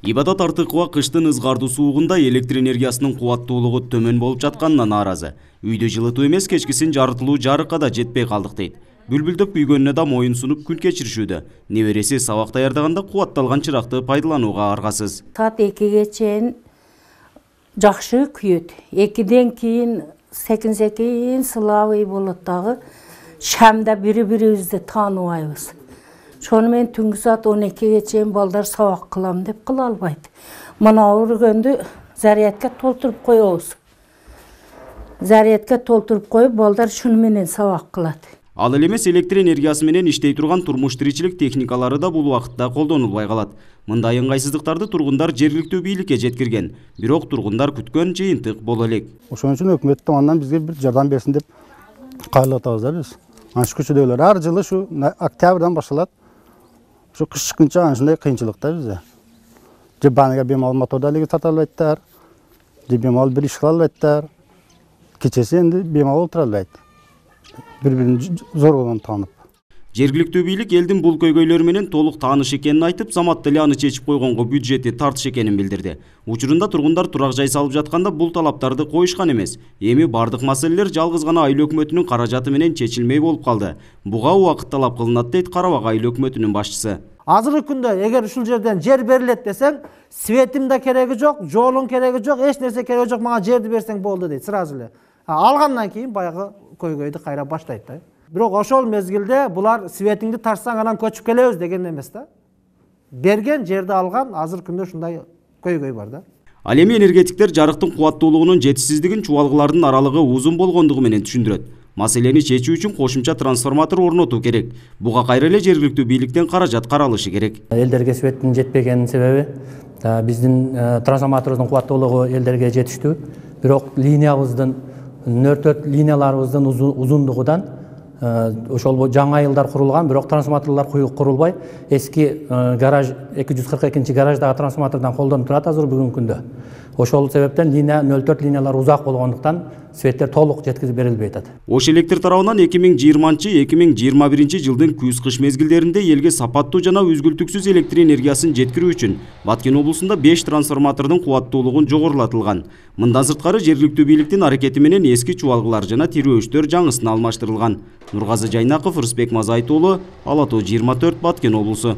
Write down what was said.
Ибадат Артыкова кыштын ызгардуу суугунда электр энергиясынын кубаттуулугу төмөн болуп жатканына нааразы. Үйдө жылытуу эмес, кечкисин жарытылуу жарыкка да жетпей калдык дейт. Бүлбүлдөп күйгөнүнө да моюн сунуп күн кечиришүүдө. Небереси сабак даярдаганда кубатталган чыракты пайдаланууга аргасыз. Saat 2'ye чейин жакшы күйөт. 2'ден кийин секин сылабый болот дагы. Шамда бири-бирибизди тааныбайбыз. Шону мен түнкү саат 12'ye чейин балдар сабак кылам деп кыла албайт. Мына өргөндү зарядка толтуруп коебуз. Зарядка толтуруп коюп, балдар шуну менен сабак кылат. Ал эле эмес, электр энергиясы менен иштей турган турмуш тиричилик техникалары да бул убакытта колдонулбай калат. Мындай ыңгайсыздыктарды тургундар жергиликтүү бийликке жеткирген. Бирок тургундар күткөн жыйынтык боло элек. Ошон үчүн өкмөт tomonidan бизге бир жардам берсин деп кайрылып атабыз биз. Аш көчөдөгүлөр ар жылы шу октябрдан башталат. Шу кыш чыкканча ушундай кыйынчылыкта бизде. Же баныга бемал моторду элеге тарта албайттар. Же бемал бир иш кыла албайттар. Кечеси энди бемал отура албайт. Бири-бирин зоргодон таанып. Жергиликтүү бийлик элдин бул көйгөйлөрү менен толук тааныш экенин айтып, замат деле аны чечип койгонго бюджети тартыш экенин билдирди. Учурунда тургундар турак жай салып жатканда бул талаптарды коюшкан эмес. Эми бардык маселелер жалгыз гана айыл өкмөтүнүн каражаты менен чечилмей болуп калды. Буга убакыт талап кылынат дейт Кара Бак айыл өкмөтүнүн башчысы. Азыркы күндө эгер ушул жерден жер берилет десең, светим да кереги жок, жолун кереги жок, эч нерсе кереги жок, мага жерди берсең болду дейт сразу эле. Алгандан кийин баягы көйгөйдү кайра баштайт да. Бирок ошол мезгилде булар светиңди тартсаң анан көчүп келебиз деген эмес да. Берген жерди алган, азыркы күндө ушундай көйгөй бар да. Ал эми энергетиктер жарыктын кубаттуулугунун жетишсиздигин чубалгылардын аралыгы узун болгондугу менен түшүндүрөт. Маселени чечүү үчүн кошумча трансформатор орнотуу керек. Буга кайра эле жергиликтүү бийликтен каражат каралышы керек. Элдерге светтин жетпегенин себеби биздин трансформатордун кубаттуулугу элдерге жетиштүү. Бирок линиябыздын 4 линияларыбыздын узундугудан ошол жаңа айылдар курулган, бирок трансформаторлор курулбай, эски гараж 242 гараждагы трансформатордон колдонуп турат азыр бүгүнкү күндө. Ошол себептен линия 04 линиялар узак болгондуктан светтер толук жеткизип берилбей атат. Ош электр тарабынан 2020-2021 жылдын күз-кыш мезгилдеринде элге сапаттуу жана үзгүлтүксүз электр энергиясын жеткирүү үчүн Баткен облусунда 5 трансформатордун кубаттуулугун жогорулатылган. Мындан сырткары жергиликтүү бийликтин аракети менен эски чубалгылар жана тирөөчтөр жаңысына алмаштырылган. Нургазы Жайнаков, Рысбек Мазайт уулу, Ала Тоо 24, Баткен облусу.